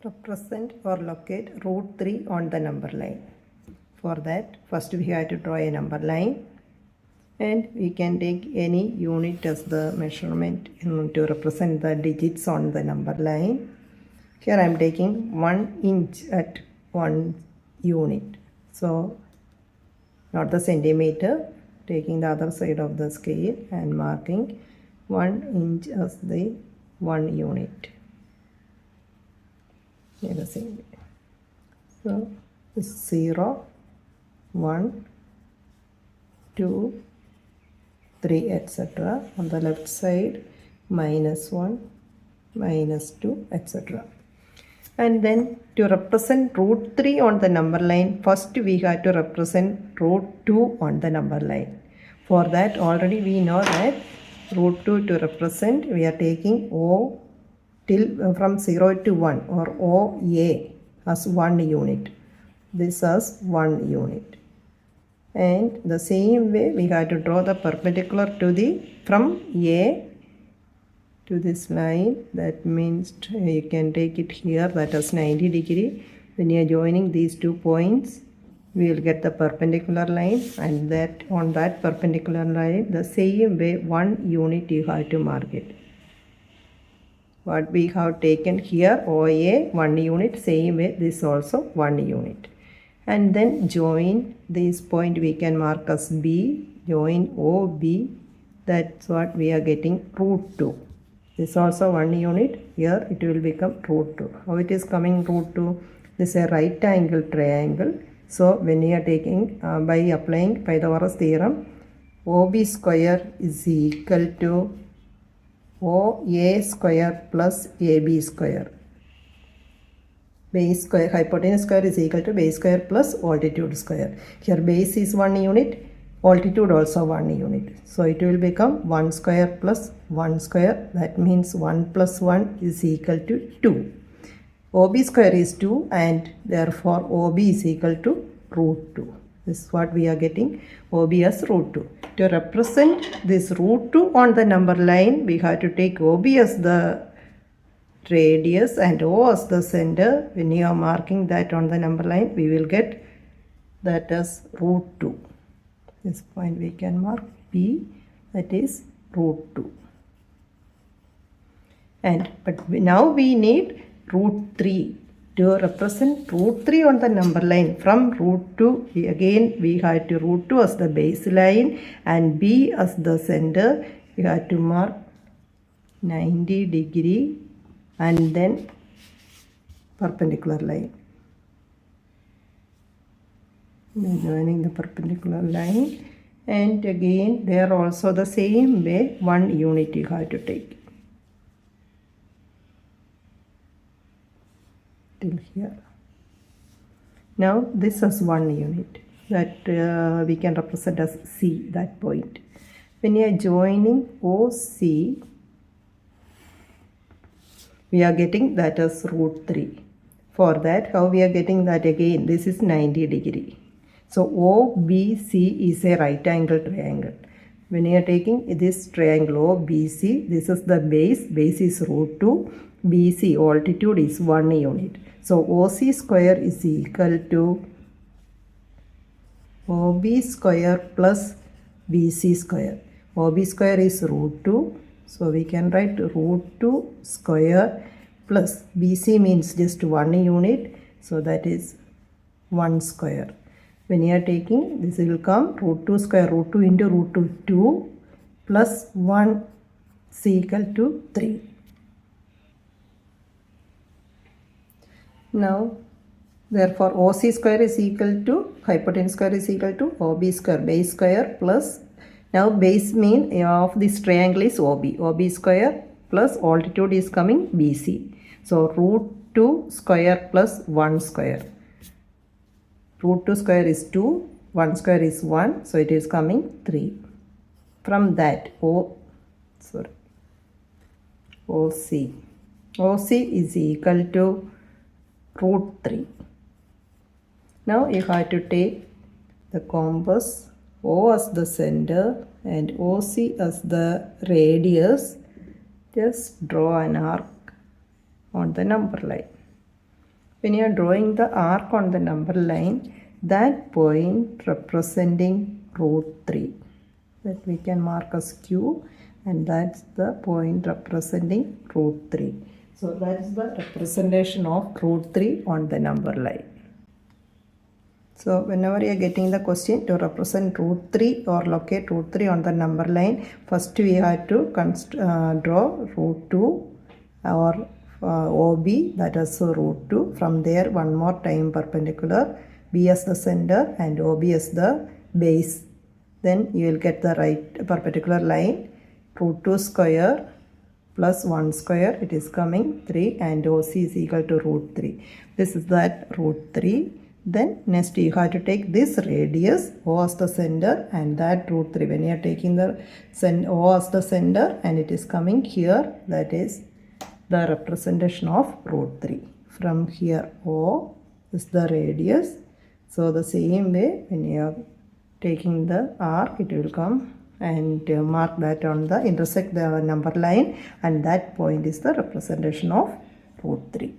Represent or locate root 3 on the number line. For that, first we have to draw a number line, and we can take any unit as the measurement to represent the digits on the number line. Here I am taking 1 inch at 1 unit. So, not the centimeter, taking the other side of the scale and marking 1 inch as the 1 unit. In the same way. So, 0, 1, 2, 3, etc. On the left side, minus 1, minus 2, etc. And then to represent root 3 on the number line, first we have to represent root 2 on the number line. For that, already we know that root 2 to represent, we are taking O till from 0 to 1 or OA as 1 unit. This as 1 unit. And the same way we have to draw the perpendicular to the from A to this line. That means you can take it here, that is 90 degree. When you are joining these 2 points, we will get the perpendicular line, and that on that perpendicular line, the same way 1 unit you have to mark it. What we have taken here, OA 1 unit, same way this also 1 unit. And then join this point we can mark as B, join OB, that's what we are getting root 2. This also 1 unit, here it will become root 2. How it is coming root 2? This is a right angle triangle. So when you are taking, by applying Pythagoras theorem, OB square is equal to OA square plus AB square. Base square, hypotenuse square is equal to base square plus altitude square. Here base is 1 unit, altitude also 1 unit. So it will become 1 square plus 1 square. That means 1 plus 1 is equal to 2. OB square is 2, and therefore OB is equal to root 2. This is what we are getting, OB as root 2. To represent this root 2 on the number line, we have to take OB as the radius and O as the center. When you are marking that on the number line, we will get that as root 2. This point we can mark P, that is root 2. But now we need root 3. To represent root 3 on the number line from root 2, we have to root 2 as the baseline and B as the center. We have to mark 90 degree and then perpendicular line. Joining the perpendicular line, and again there also the same way 1 unit you have to take. Till here. Now this is 1 unit that we can represent as C, that point. When you are joining OC, we are getting that as root 3. For that, how we are getting that again? This is 90 degree. So OBC is a right angle triangle. When you are taking this triangle OBC, this is the base is root 2, BC altitude is 1 unit. So OC square is equal to OB square plus BC square. OB square is root 2. So we can write root 2 square plus BC means just 1 unit. So that is 1 square. When you are taking, this will come root 2 square, root 2 into root 2, 2 plus 1 is equal to 3. Now, therefore, OC square is equal to, hypotenuse square is equal to OB square, base square plus, now base mean of this triangle is OB. OB square plus altitude is coming BC. So, root 2 square plus 1 square. Root 2 square is 2, 1 square is 1, so it is coming 3. From that, OC is equal to root 3. Now you have to take the compass, O as the center and OC as the radius. Just draw an arc on the number line. when you are drawing the arc on the number line, that point representing root 3, that we can mark as Q, and that's the point representing root 3. So that's the representation of root 3 on the number line. So whenever you are getting the question to represent root 3 or locate root 3 on the number line, first we have to draw root 2 or OB, that is root 2. From there one more time perpendicular, B as the center and OB as the base. Then you will get the right perpendicular line. Root 2 square plus 1 square, it is coming 3, and OC is equal to root 3. This is that root 3. Then next you have to take this radius O as the center and that root 3. When you are taking the O as the center and it is coming here, that is the representation of root 3. From here O is the radius. So the same way when you are taking the arc, it will come and mark that on the intersect the number line, and that point is the representation of root 3.